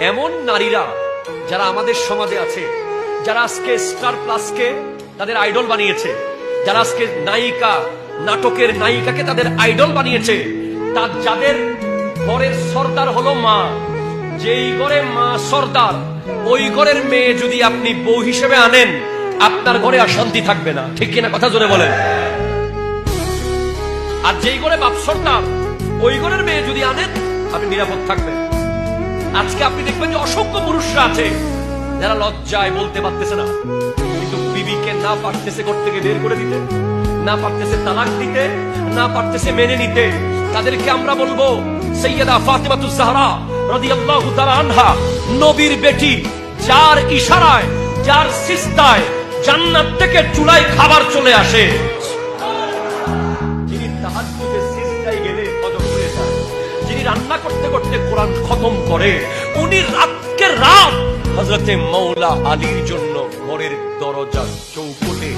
এমন নারীরা যারা আমাদের সমাজে আছে, যারা আজকে স্টার প্লাসকে তাদের আইডল বানিয়েছে, যারা আজকে নায়িকা, নাটকের নায়িকাকে তাদের আইডল বানিয়েছে, যাদের ঘরের সর্দার হলো মা, যেই ঘরে মা সর্দার, ওই ঘরের মেয়ে যদি আপনি বউ হিসেবে আনেন, আপনার ঘরে আর শান্তি থাকবে না। ঠিক কিনা? কথা জোরে বলেন। আর যেই ঘরে বাপ সর্দার, ওই ঘরের মেয়ে যদি আনেন, আপনি নিরাপদ থাকবেন। আজকে আপনি দেখবেন যে অসংখ্য পুরুষরা আছে যারা লজ্জায় বলতে পারতেছে না, কিন্তু বিবিকে না পারতেছে ঘর থেকে বের করে দিতে, না পারতেছে তালাক দিতে, না পারতেছে মেনে নিতে। তাদেরকে আমরা বলবো সাইয়্যিদা ফাতিমাতুজ জাহরা রাদিয়াল্লাহু তাআলা আনহা, নবীর বেটি, যার ইশারায়, যার সিজদায় জান্নাত থেকে চুলায় খাবার চলে আসে, যিনি তাহাজ্জুদে সিজদায় গেলে কদর হয়ে যায়, যিনি রান্না করতে করতে কোরআন খতম করে, উনি রাতকে রাত হযরতে মাওলা আলীর জন্য ঘরের দরজার চৌকাঠে